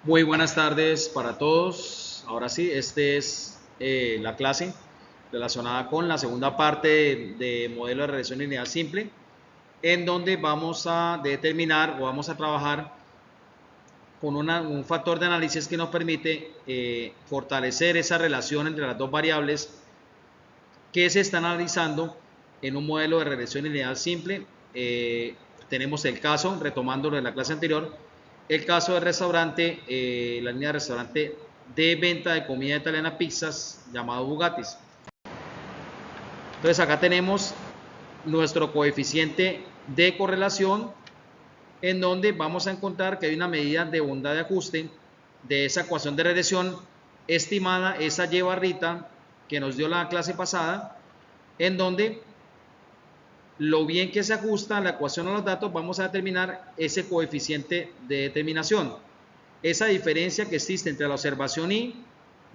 Muy buenas tardes para todos. Ahora sí, este es la clase relacionada con la segunda parte de modelo de regresión lineal simple, en donde vamos a determinar o vamos a trabajar con un factor de análisis que nos permite fortalecer esa relación entre las dos variables que se están analizando en un modelo de regresión lineal simple. Tenemos el caso, retomándolo de la clase anterior, el caso del restaurante, la línea de restaurante de venta de comida italiana, pizzas, llamado Bugattis. Entonces acá tenemos nuestro coeficiente de correlación, en donde vamos a encontrar que hay una medida de bondad de ajuste de esa ecuación de regresión estimada, esa Y barrita que nos dio la clase pasada, en donde lo bien que se ajusta la ecuación a los datos, vamos a determinar ese coeficiente de determinación. Esa diferencia que existe entre la observación y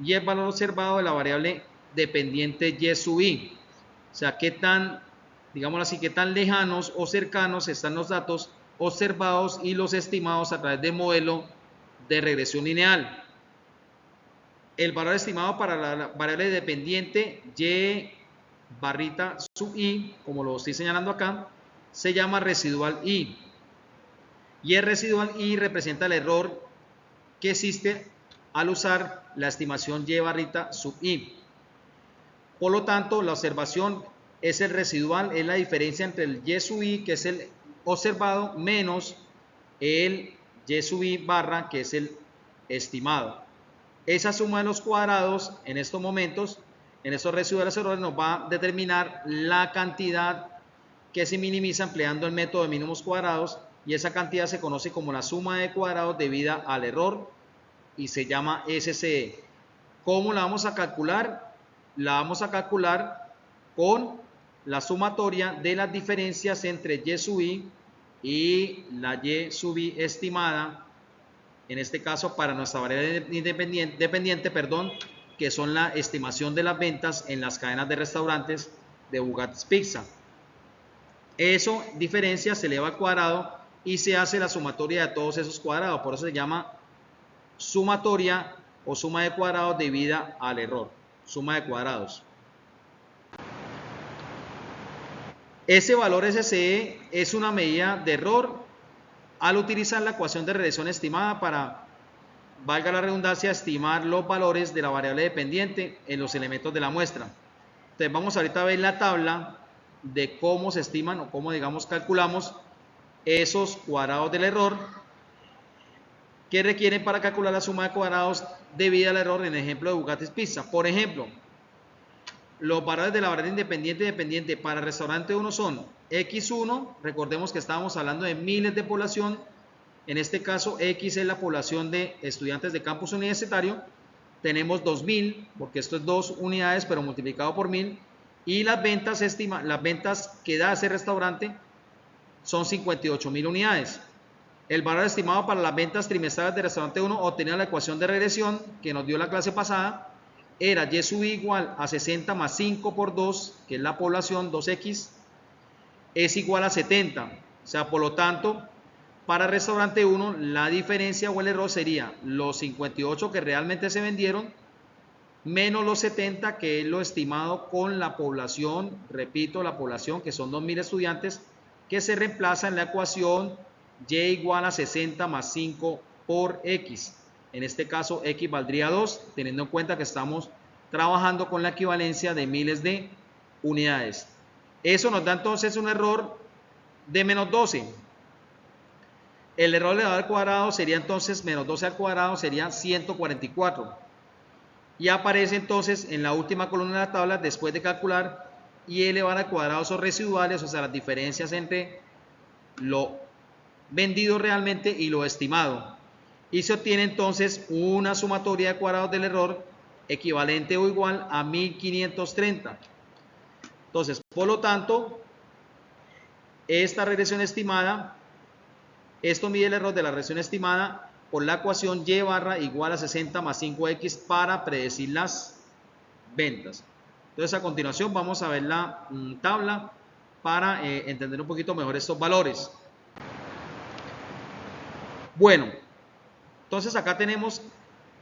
el valor observado de la variable dependiente y sub i. O sea, qué tan, digámoslo así, qué tan lejanos o cercanos están los datos observados y los estimados a través del modelo de regresión lineal. El valor estimado para la variable dependiente y barrita sub i, como lo estoy señalando acá, se llama residual i. Y el residual i representa el error que existe al usar la estimación y barrita sub i. Por lo tanto, la observación es el residual, es la diferencia entre el y sub i, que es el observado, menos el y sub i barra, que es el estimado. Esa suma de los cuadrados en estos momentos, en estos residuales errores, nos va a determinar la cantidad que se minimiza empleando el método de mínimos cuadrados, y esa cantidad se conoce como la suma de cuadrados debida al error y se llama SCE. ¿Cómo la vamos a calcular? La vamos a calcular con la sumatoria de las diferencias entre y sub i y la y sub i estimada, en este caso para nuestra variable dependiente, que son la estimación de las ventas en las cadenas de restaurantes de Bugattis Pizza. Eso diferencia se eleva al cuadrado y se hace la sumatoria de todos esos cuadrados. Por eso se llama sumatoria o suma de cuadrados debida al error. Suma de cuadrados. Ese valor SCE es una medida de error al utilizar la ecuación de regresión estimada para, valga la redundancia, estimar los valores de la variable dependiente en los elementos de la muestra. Entonces vamos ahorita a ver la tabla de cómo se estiman o cómo, digamos, calculamos esos cuadrados del error que requieren para calcular la suma de cuadrados debida al error en el ejemplo de Bugattis Pizza. Por ejemplo, los valores de la variable independiente y dependiente para el restaurante 1 son X1, recordemos que estábamos hablando de miles de población, en este caso X es la población de estudiantes de campus universitario, tenemos 2000, porque esto es 2 unidades pero multiplicado por 1000, y las ventas que da ese restaurante son 58.000 unidades. El valor estimado para las ventas trimestrales del restaurante 1 obtenido en la ecuación de regresión que nos dio la clase pasada era y sub i igual a 60 más 5 por 2, que es la población, 2x, es igual a 70. O sea, por lo tanto, para el restaurante 1, la diferencia o el error sería los 58 que realmente se vendieron, menos los 70, que es lo estimado con la población, repito, la población, que son 2.000 estudiantes, que se reemplaza en la ecuación y igual a 60 más 5 por x. En este caso, x valdría 2, teniendo en cuenta que estamos trabajando con la equivalencia de miles de unidades. Eso nos da entonces un error de menos 12. El error elevado al cuadrado sería entonces menos 12 al cuadrado, sería 144. Y aparece entonces en la última columna de la tabla, después de calcular y elevar al cuadrado esos residuales, o sea, las diferencias entre lo vendido realmente y lo estimado. Y se obtiene entonces una sumatoria de cuadrados del error equivalente o igual a 1530. Entonces, por lo tanto, esta regresión estimada, esto mide el error de la regresión estimada por la ecuación y barra igual a 60 más 5x para predecir las ventas. Entonces, a continuación vamos a ver la tabla para entender un poquito mejor estos valores. Bueno, Entonces acá tenemos,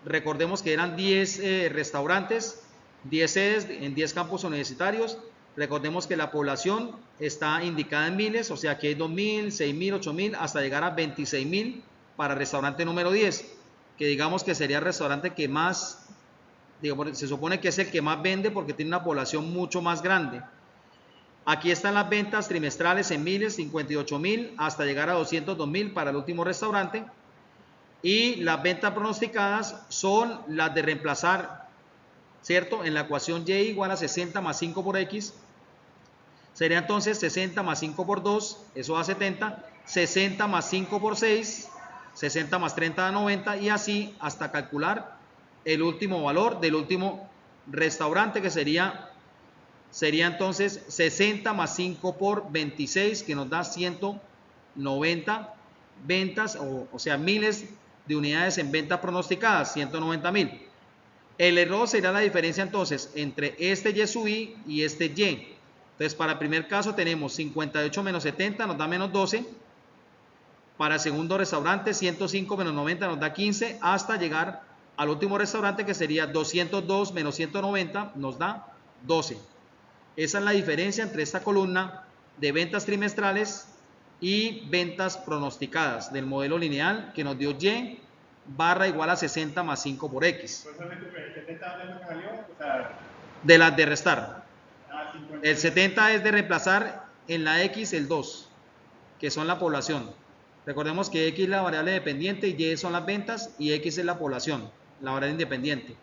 recordemos que eran 10 restaurantes, 10 sedes en 10 campus universitarios. Recordemos que la población está indicada en miles, o sea que hay 2.000, 6.000, 8.000, hasta llegar a 26.000 para el restaurante número 10, que digamos que sería el restaurante que más, digamos, se supone que es el que más vende porque tiene una población mucho más grande. Aquí están las ventas trimestrales en miles, 58.000 hasta llegar a 202.000 para el último restaurante. Y las ventas pronosticadas son las de reemplazar, ¿cierto? En la ecuación y igual a 60 más 5 por x. Sería entonces 60 más 5 por 2, eso da 70. 60 más 5 por 6, 60 más 30 da 90. Y así hasta calcular el último valor del último restaurante, que sería entonces 60 más 5 por 26, que nos da 190 ventas, o sea, miles de unidades en ventas pronosticadas, 190.000. El error sería la diferencia entonces entre este Y sub I y este Y. Entonces, para el primer caso tenemos 58 menos 70, nos da menos 12. Para el segundo restaurante, 105 menos 90 nos da 15, hasta llegar al último restaurante, que sería 202 menos 190, nos da 12. Esa es la diferencia entre esta columna de ventas trimestrales y ventas pronosticadas del modelo lineal, que nos dio Y barra igual a 60 más 5 por X. De las de restar. El 70 es de reemplazar en la X el 2, que son la población. Recordemos que X es la variable dependiente y Y son las ventas y X es la población, la variable independiente.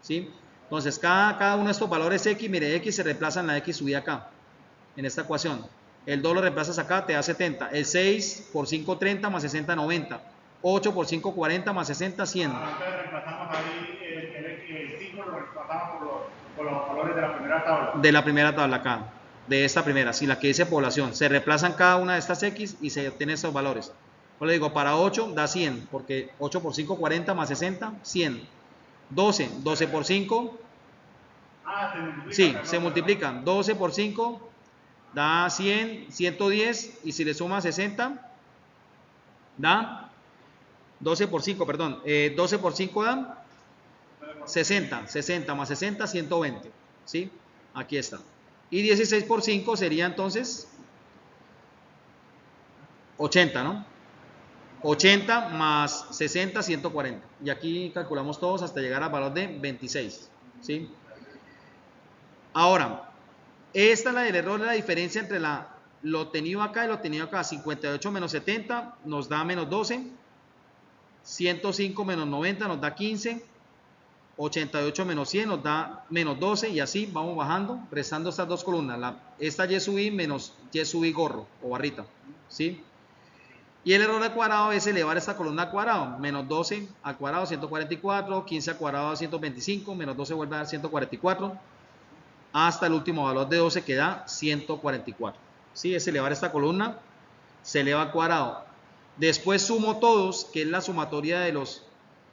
¿Sí? Entonces, cada uno de estos valores X, mire, X se reemplaza en la X subida acá, en esta ecuación. El 2 lo reemplazas acá, te da 70. El 6 por 5, 30 más 60, 90. 8 por 5, 40 más 60, 100. Entonces reemplazamos ahí el 5, lo reemplazamos por los valores de la primera tabla. De la primera tabla acá, de esta primera, sí, la que dice población. Se reemplazan cada una de estas X y se obtienen estos valores. Yo le digo, para 8 da 100, porque 8 por 5, 40 más 60, 100. 12, 12 por 5. Se multiplica. Sí, se multiplican. 12 por 5 da 100, 110, y si le suma 60, da 12 por 5, perdón, 12 por 5 da 60, 60 más 60, 120, ¿sí? Aquí está. Y 16 por 5 sería entonces 80, ¿no? 80 más 60, 140. Y aquí calculamos todos hasta llegar al valor de 26, ¿sí? Ahora, esta es la del error, la diferencia entre lo obtenido acá y lo obtenido acá. 58 menos 70 nos da menos 12. 105 menos 90 nos da 15. 88 menos 100 nos da menos 12. Y así vamos bajando, restando estas dos columnas. Esta Y sub I menos Y sub I gorro o barrita, ¿sí? Y el error al cuadrado es elevar esta columna al cuadrado. Menos 12 al cuadrado, 144. 15 al cuadrado, 125. Menos 12 vuelve a dar 144. Hasta el último valor de 12, que da 144. ¿Sí? Es elevar esta columna, se eleva al cuadrado. Después sumo todos, que es la sumatoria de los,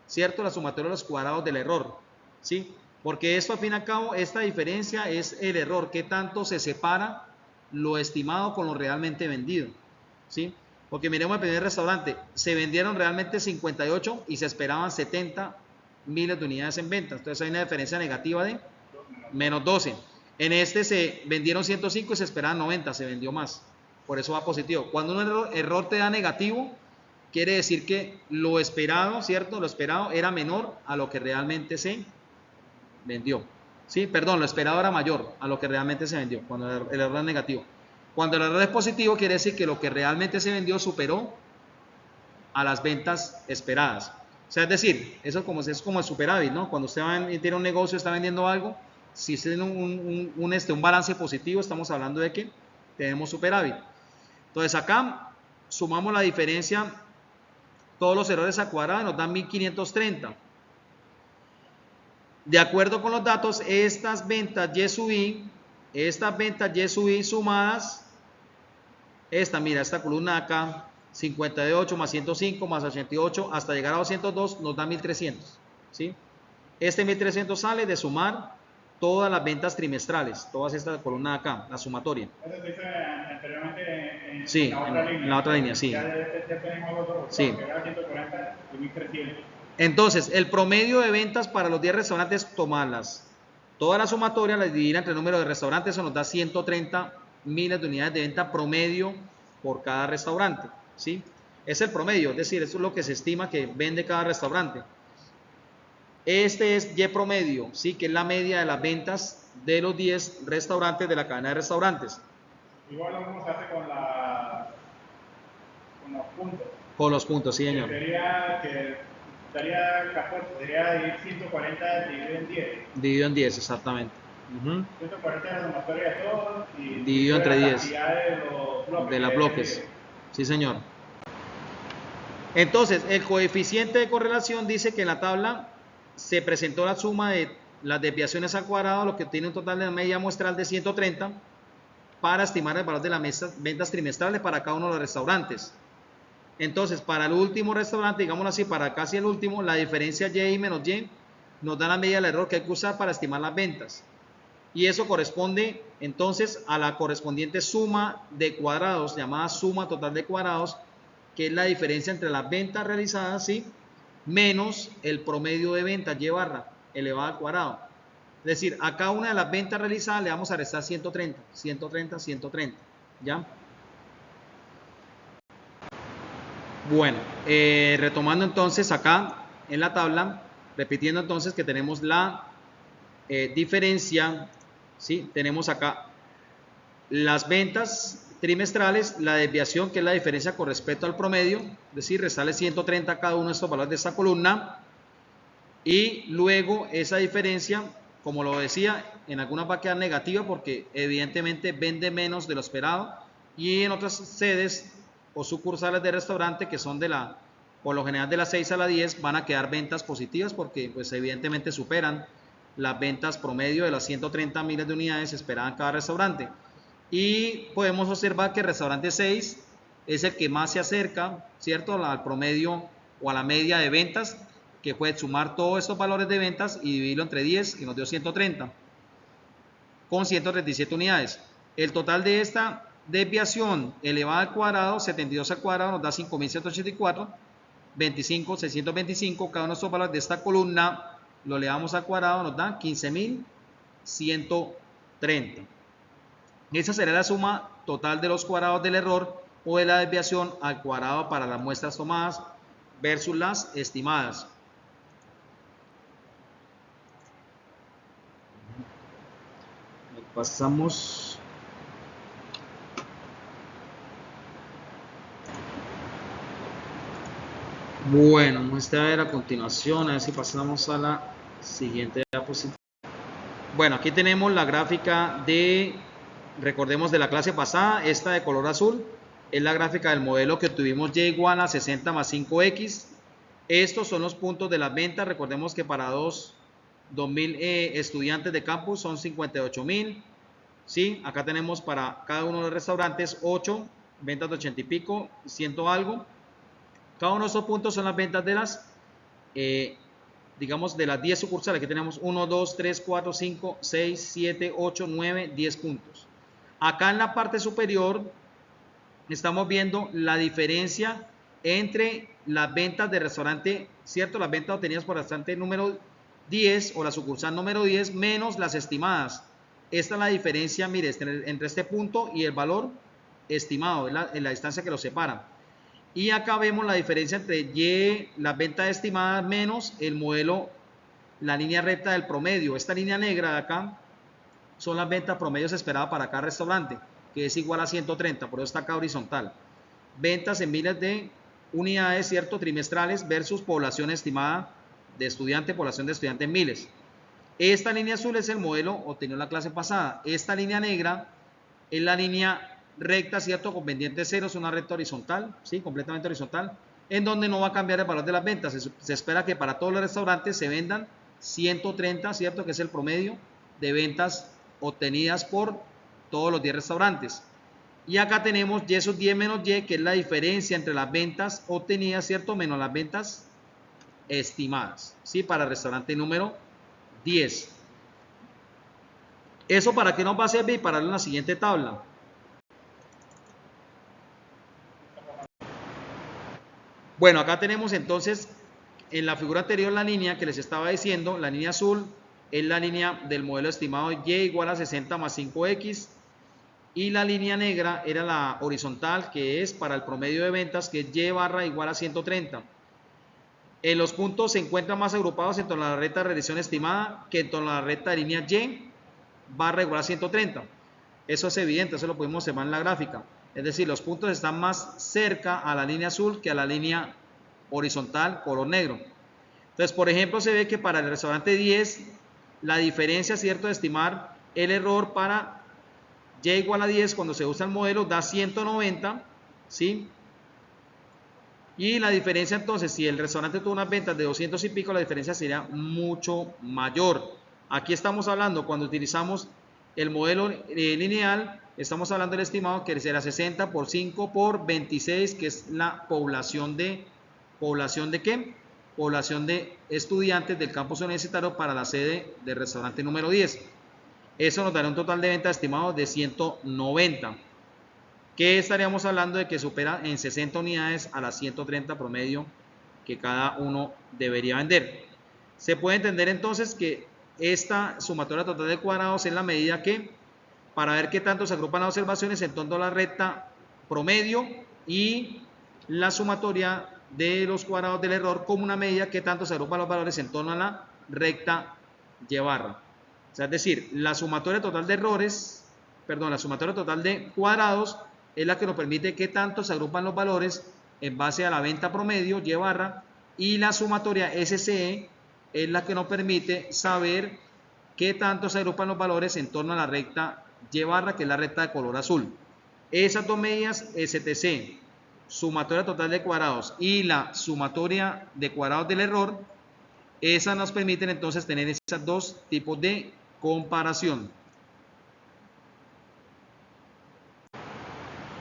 ¿cierto? La sumatoria de los cuadrados del error, ¿sí? Porque esto, al fin y al cabo, esta diferencia es el error, que tanto se separa lo estimado con lo realmente vendido, ¿sí? Porque miremos el primer restaurante, se vendieron realmente 58 y se esperaban 70 miles de unidades en venta. Entonces hay una diferencia negativa de menos 12. En este se vendieron 105 y se esperaban 90, se vendió más. Por eso va positivo. Cuando un error te da negativo, quiere decir que lo esperado, ¿cierto? Lo esperado era menor a lo que realmente se vendió. Sí, perdón, lo esperado era mayor a lo que realmente se vendió, cuando el error es negativo. Cuando el error es positivo, quiere decir que lo que realmente se vendió superó a las ventas esperadas. O sea, es decir, eso es como el superávit, ¿no? Cuando usted tiene un negocio, está vendiendo algo, si usted tiene un balance positivo, estamos hablando de que tenemos superávit. Entonces acá sumamos la diferencia, todos los errores al cuadrado, nos dan 1530. De acuerdo con los datos, estas ventas Y sub I sumadas, mira, esta columna acá, 58 más 105 más 88 hasta llegar a 202 nos da 1300, ¿sí? Este 1300 sale de sumar todas las ventas trimestrales, todas estas columnas acá, la sumatoria. Eso se dice anteriormente sí, en la otra línea, sí. Ya tenemos los dos, sí. que era 140 y 1300. Entonces, el promedio de ventas para los 10 restaurantes, tomarlas. Toda la sumatoria la dividir entre el número de restaurantes, eso nos da 130 miles de unidades de venta promedio por cada restaurante, ¿sí? Es el promedio, es decir, eso es lo que se estima que vende cada restaurante. Este es Y promedio, ¿sí? Que es la media de las ventas de los 10 restaurantes de la cadena de restaurantes. Igual lo mismo se hace con los puntos. Con los puntos, sí, señor. Sería 14, sería 140 dividido en 10. Dividido en 10, exactamente. 140 es la sumatoria de todos y dividido entre 10. De los bloques. Sí, señor. Entonces, el coeficiente de correlación dice que en la tabla se presentó la suma de las desviaciones al cuadrado, lo que tiene un total de media muestral de 130 para estimar el valor de las ventas trimestrales para cada uno de los restaurantes. Entonces, para el último restaurante, digámoslo así, para casi el último, la diferencia Y menos Y nos da la medida del error que hay que usar para estimar las ventas. Y eso corresponde entonces a la correspondiente suma de cuadrados, llamada suma total de cuadrados, que es la diferencia entre las ventas realizadas, ¿sí?, menos el promedio de ventas Y barra elevado al cuadrado. Es decir, a cada una de las ventas realizadas le vamos a restar 130, 130, 130, ¿ya? Bueno, retomando entonces acá en la tabla, repitiendo entonces que tenemos la diferencia, ¿sí? Tenemos acá las ventas trimestrales, la desviación, que es la diferencia con respecto al promedio, es decir, restarle 130 a cada uno de estos valores de esta columna, y luego esa diferencia, como lo decía, en algunas va a quedar negativa porque evidentemente vende menos de lo esperado, y en otras sedes o sucursales de restaurante que son por lo general de las 6 a las 10 van a quedar ventas positivas porque pues evidentemente superan las ventas promedio de las 130 miles de unidades esperadas en cada restaurante. Y podemos observar que el restaurante 6 es el que más se acerca, ¿cierto?, al promedio o a la media de ventas, que puede sumar todos estos valores de ventas y dividirlo entre 10 y nos dio 130 con 137 unidades. El total de esta desviación elevada al cuadrado, 72 al cuadrado, nos da 5.184, 25, 625, cada uno de estos valores de esta columna lo elevamos al cuadrado, nos da 15.130. Esa será la suma total de los cuadrados del error o de la desviación al cuadrado para las muestras tomadas versus las estimadas. Pasamos. Bueno, muestra a ver a continuación, a ver si pasamos a la siguiente diapositiva. Bueno, aquí tenemos la gráfica recordemos de la clase pasada, esta de color azul, es la gráfica del modelo que tuvimos Y igual a 60 más 5X. Estos son los puntos de las ventas, recordemos que para 2.000 estudiantes de campus son 58.000, ¿sí? Acá tenemos para cada uno de los restaurantes 8, ventas de 80 y pico, 100 algo. Cada uno de estos puntos son las ventas de las, digamos, de las 10 sucursales. Aquí tenemos 1, 2, 3, 4, 5, 6, 7, 8, 9, 10 puntos. Acá en la parte superior estamos viendo la diferencia entre las ventas de restaurante, ¿cierto? Las ventas obtenidas por restaurante número 10 o la sucursal número 10 menos las estimadas. Esta es la diferencia, mire, entre este punto y el valor estimado, en la distancia que los separa. Y acá vemos la diferencia entre Y, las ventas estimadas menos el modelo, la línea recta del promedio. Esta línea negra de acá son las ventas promedios esperadas para cada restaurante, que es igual a 130, por eso está acá horizontal. Ventas en miles de unidades, ¿cierto?, trimestrales versus población estimada de estudiantes, población de estudiantes en miles. Esta línea azul es el modelo obtenido en la clase pasada. Esta línea negra es la línea recta, ¿cierto?, con pendiente cero, es una recta horizontal, ¿sí?, completamente horizontal, en donde no va a cambiar el valor de las ventas. Se espera que para todos los restaurantes se vendan 130, ¿cierto?, que es el promedio de ventas obtenidas por todos los 10 restaurantes. Y acá tenemos Y esos 10 menos Y, que es la diferencia entre las ventas obtenidas, ¿cierto?, menos las ventas estimadas, ¿sí?, para el restaurante número 10. ¿Eso para qué nos va a servir? Para la siguiente tabla. Bueno, acá tenemos entonces en la figura anterior la línea que les estaba diciendo, la línea azul, es la línea del modelo estimado Y igual a 60 más 5X, y la línea negra era la horizontal, que es para el promedio de ventas, que es Y barra igual a 130. Los puntos se encuentran más agrupados en torno a la recta de regresión estimada que en torno a la recta de línea Y barra igual a 130. Eso es evidente, eso lo podemos observar en la gráfica. Es decir, los puntos están más cerca a la línea azul que a la línea horizontal color negro. Entonces, por ejemplo, se ve que para el restaurante 10, la diferencia, ¿cierto?, de estimar el error para Y igual a 10 cuando se usa el modelo da 190, ¿sí? Y la diferencia entonces, si el restaurante tuvo unas ventas de 200 y pico, la diferencia sería mucho mayor. Aquí estamos hablando, cuando utilizamos el modelo lineal, estamos hablando del estimado que será 60 por 5 por 26, que es la población de ¿qué? Población de estudiantes del campus universitario para la sede del restaurante número 10. Eso nos dará un total de ventas estimado de 190. ¿Qué estaríamos hablando de que supera en 60 unidades a las 130 promedio que cada uno debería vender? Se puede entender entonces que esta sumatoria total de cuadrados es la medida que, para ver qué tanto se agrupan las observaciones en torno a la recta promedio, y la sumatoria de los cuadrados del error como una medida que tanto se agrupan los valores en torno a la recta Y barra. O sea, es decir, la sumatoria total de errores, perdón, la sumatoria total de cuadrados es la que nos permite qué tanto se agrupan los valores en base a la venta promedio Y barra, y la sumatoria SCE es la que nos permite saber qué tanto se agrupan los valores en torno a la recta Y barra, que es la recta de color azul. Esas dos medidas, STC, sumatoria total de cuadrados, y la sumatoria de cuadrados del error, esas nos permiten entonces tener esos dos tipos de comparación.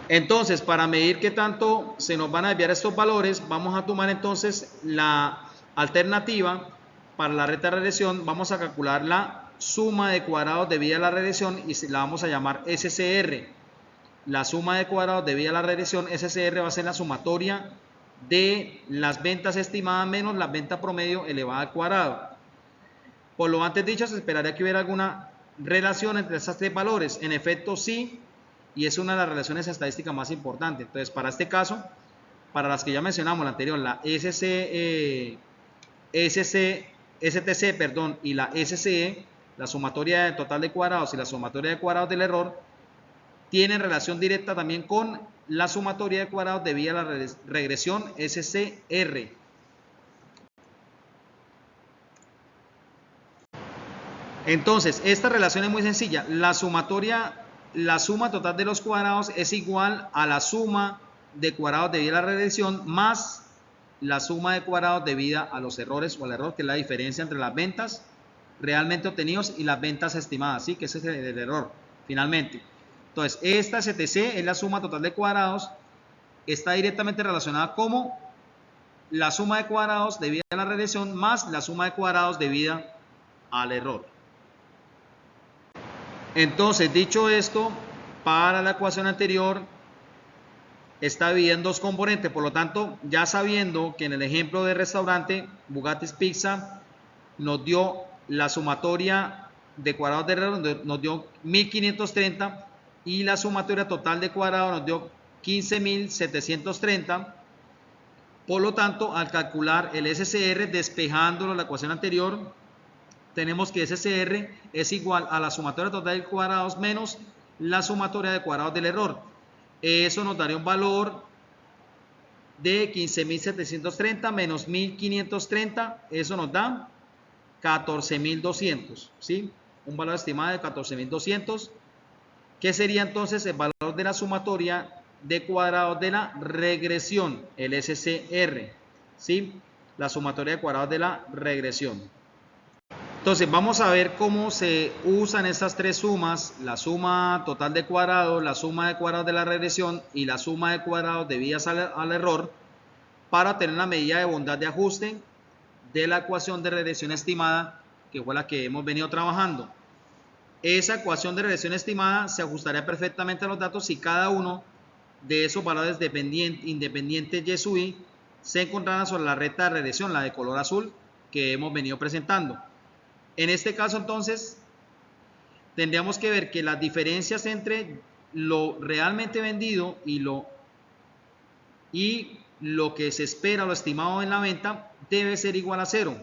Entonces, para medir qué tanto se nos van a desviar estos valores, vamos a tomar entonces la alternativa para la recta de regresión. Vamos a calcular la suma de cuadrados debida a la regresión y la vamos a llamar SCR. La suma de cuadrados debida a la regresión, SCR, va a ser la sumatoria de las ventas estimadas menos la venta promedio elevada al cuadrado. Por lo antes dicho, se esperaría que hubiera alguna relación entre estos tres valores. En efecto, sí, y es una de las relaciones estadísticas más importantes. Entonces, para este caso, para las que ya mencionamos, la anterior, la STC, perdón, y la SCE, la sumatoria total de cuadrados y la sumatoria de cuadrados del error, tienen relación directa también con la sumatoria de cuadrados debida a la regresión SCR. Entonces, esta relación es muy sencilla. La suma total de los cuadrados es igual a la suma de cuadrados debida a la regresión más la suma de cuadrados debida a los errores o al error, que es la diferencia entre las ventas realmente obtenidos y las ventas estimadas, ¿sí? Que ese es el error, finalmente. Entonces, esta STC es la suma total de cuadrados, está directamente relacionada como la suma de cuadrados debida a la regresión más la suma de cuadrados debida al error. Entonces, dicho esto, para la ecuación anterior está dividida en dos componentes. Por lo tanto, ya sabiendo que en el ejemplo de restaurante Bugatti's Pizza nos dio la sumatoria de cuadrados de error, nos dio 1530, y la sumatoria total de cuadrados nos dio 15.730. Por lo tanto, al calcular el SCR, despejándolo la ecuación anterior, tenemos que SCR es igual a la sumatoria total de cuadrados menos la sumatoria de cuadrados del error. Eso nos daría un valor de 15.730 menos 1.530, eso nos da 14.200, ¿sí? Un valor estimado de 14.200, que sería entonces el valor de la sumatoria de cuadrados de la regresión, el SCR, ¿sí? La sumatoria de cuadrados de la regresión. Entonces, vamos a ver cómo se usan estas tres sumas: la suma total de cuadrados, la suma de cuadrados de la regresión y la suma de cuadrados debidas al error, para tener una medida de bondad de ajuste de la ecuación de regresión estimada, que fue la que hemos venido trabajando. Esa ecuación de regresión estimada se ajustaría perfectamente a los datos si cada uno de esos valores independientes Y sub I se encontrarán sobre la recta de regresión, la de color azul que hemos venido presentando. En este caso entonces tendríamos que ver que las diferencias entre lo realmente vendido y lo que se espera, lo estimado en la venta, debe ser igual a 0.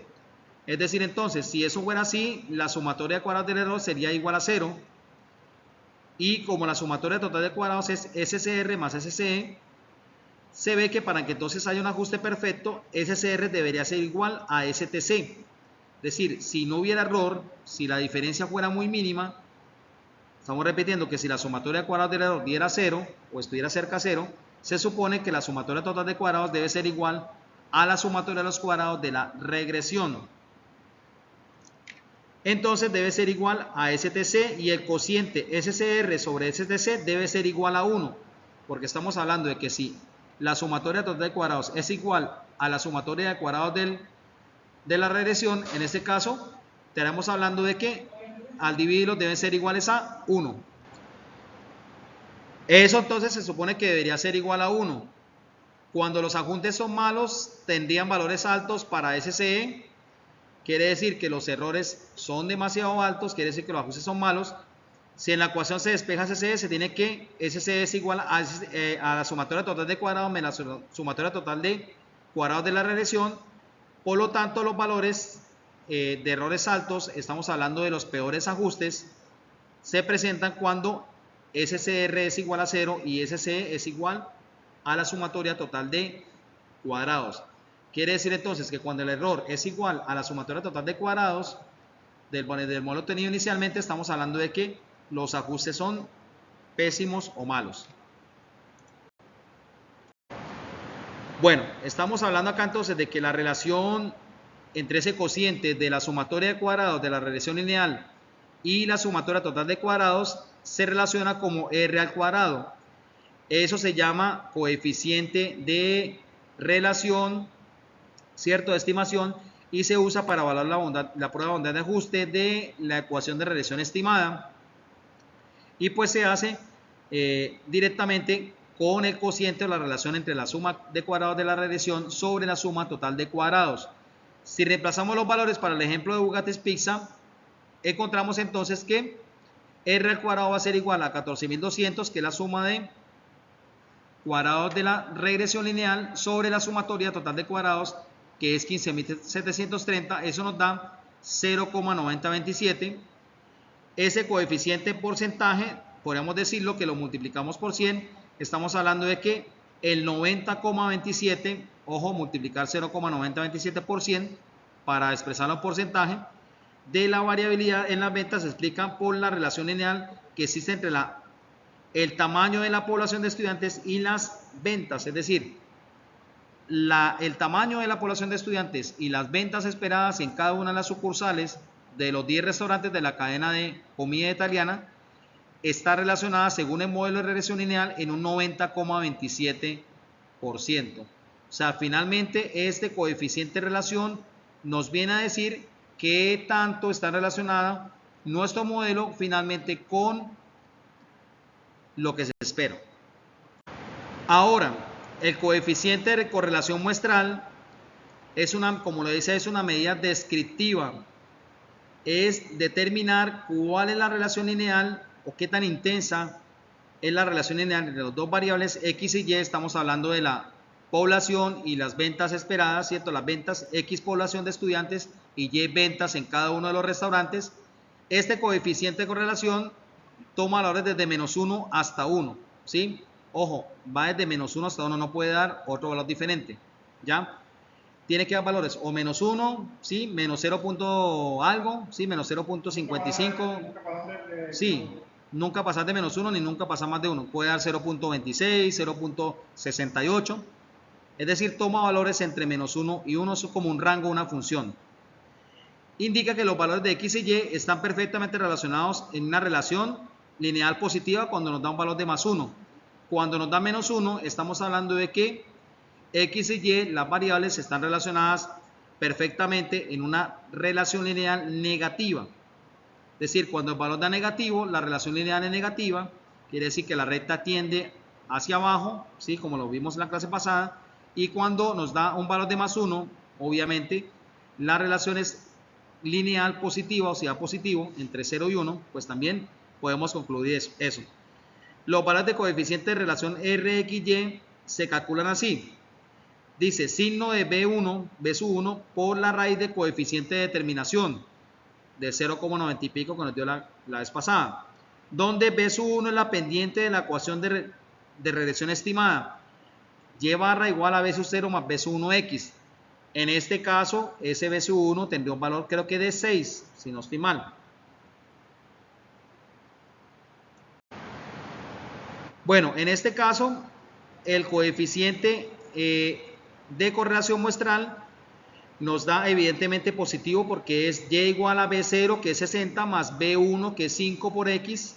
Es decir, entonces, si eso fuera así, la sumatoria de cuadrados del error sería igual a 0. Y como la sumatoria total de cuadrados es SCR más SCE, se ve que para que entonces haya un ajuste perfecto, SCR debería ser igual a STC. Es decir, si no hubiera error, si la diferencia fuera muy mínima, estamos repitiendo que si la sumatoria de cuadrados del error diera 0 o estuviera cerca a 0, se supone que la sumatoria total de cuadrados debe ser igual a la sumatoria de los cuadrados de la regresión. Entonces debe ser igual a STC y el cociente SCR sobre STC debe ser igual a 1, porque estamos hablando de que si la sumatoria total de cuadrados es igual a la sumatoria de cuadrados de la regresión, en este caso estaremos hablando de que al dividirlos deben ser iguales a 1. Eso entonces se supone que debería ser igual a 1. Cuando los adjuntes son malos, tendrían valores altos para SCE. Quiere decir que los errores son demasiado altos, quiere decir que los ajustes son malos. Si en la ecuación se despeja SCE, se tiene que SCE es igual a la sumatoria total de cuadrados menos la sumatoria total de cuadrados de la regresión. Por lo tanto, los valores de errores altos, estamos hablando de los peores ajustes, se presentan cuando SCR es igual a 0 y SCE es igual a la sumatoria total de cuadrados. Quiere decir entonces que cuando el error es igual a la sumatoria total de cuadrados del modelo obtenido inicialmente, estamos hablando de que los ajustes son pésimos o malos. Bueno, estamos hablando acá entonces de que la relación entre ese cociente de la sumatoria de cuadrados de la regresión lineal y la sumatoria total de cuadrados se relaciona como R al cuadrado. Eso se llama coeficiente de relación, ¿cierto?, de estimación, y se usa para evaluar la prueba de bondad de ajuste de la ecuación de regresión estimada. Y pues se hace directamente con el cociente o la relación entre la suma de cuadrados de la regresión sobre la suma total de cuadrados. Si reemplazamos los valores para el ejemplo de Bugatti's Pizza, encontramos entonces que R al cuadrado va a ser igual a 14.200, que es la suma de cuadrados de la regresión lineal, sobre la sumatoria total de cuadrados, que es 15.730. Eso nos da 0,9027. Ese coeficiente porcentaje, podríamos decirlo que lo multiplicamos por 100. Estamos hablando de que el 90,27, ojo, multiplicar 0,9027 por 100 para expresarlo en porcentaje, de la variabilidad en las ventas se explica por la relación lineal que existe entre el tamaño de la población de estudiantes y las ventas. Es decir, el tamaño de la población de estudiantes y las ventas esperadas en cada una de las sucursales de los 10 restaurantes de la cadena de comida italiana está relacionada, según el modelo de regresión lineal, en un 90,27%. O sea, finalmente este coeficiente de relación nos viene a decir qué tanto está relacionada nuestro modelo finalmente con lo que se espera. Ahora, el coeficiente de correlación muestral es como lo dice, es una medida descriptiva. Es determinar cuál es la relación lineal o qué tan intensa es la relación lineal entre las dos variables X y Y. Estamos hablando de la población y las ventas esperadas, ¿cierto? Las ventas, X población de estudiantes y Y ventas en cada uno de los restaurantes. Este coeficiente de correlación toma valores desde -1 hasta 1, ¿sí? Ojo, va desde -1 hasta 1, no puede dar otro valor diferente, ¿ya? Tiene que dar valores o -1, ¿sí? Menos 0. Algo, ¿sí? Menos 0.55, sí. Nunca pasar de -1 ni nunca pasar más de 1. Puede dar 0.26, 0.68. Es decir, toma valores entre -1 y 1, es como un rango, una función. Indica que los valores de X y Y están perfectamente relacionados en una relación lineal positiva cuando nos da un valor de +1. Cuando nos da -1, estamos hablando de que X y Y, las variables, están relacionadas perfectamente en una relación lineal negativa. Es decir, cuando el valor da negativo, la relación lineal es negativa, quiere decir que la recta tiende hacia abajo, ¿sí? Como lo vimos en la clase pasada, y cuando nos da un valor de más 1, obviamente la relación es lineal positiva, o sea positivo, entre 0 y 1, pues también podemos concluir eso. Los valores de coeficiente de relación RXY se calculan así. Dice signo de B1, B sub 1 por la raíz de coeficiente de determinación de 0,90 y pico que nos dio la vez pasada, donde B sub 1 es la pendiente de la ecuación de regresión estimada, y barra igual a B sub 0 más B sub 1X. En este caso, ese B sub 1 tendría un valor creo que de 6, si no estoy mal. Bueno, en este caso, el coeficiente de correlación muestral nos da evidentemente positivo porque es y igual a B0 que es 60 más B1 que es 5 por X,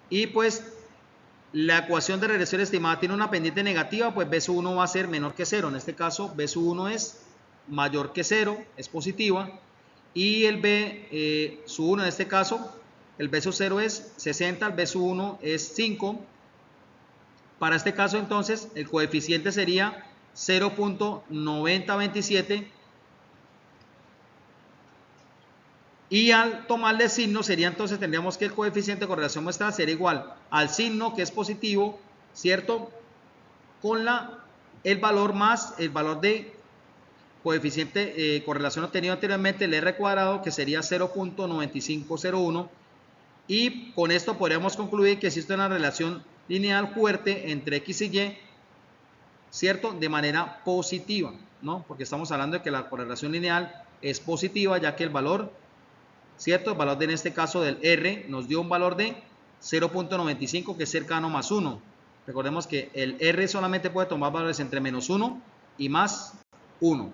y pues la ecuación de regresión estimada tiene una pendiente negativa, pues B sub 1 va a ser menor que 0. En este caso B sub 1 es mayor que 0, es positiva, y el B sub 1 en este caso, el B sub 0 es 60, el B sub 1 es 5. Para este caso entonces el coeficiente sería 0.9027, y al tomarle signo sería entonces, tendríamos que el coeficiente de correlación muestral sería igual al signo que es positivo, ¿cierto? Con el valor más el valor de coeficiente correlación obtenido anteriormente, el R cuadrado, que sería 0.9501, y con esto podríamos concluir que existe una relación lineal fuerte entre X y Y, ¿cierto? De manera positiva, ¿no? Porque estamos hablando de que la correlación lineal es positiva, ya que el valor, ¿cierto? El valor en este caso del R nos dio un valor de 0.95 que es cercano a más 1. Recordemos que el R solamente puede tomar valores entre menos 1 y más 1.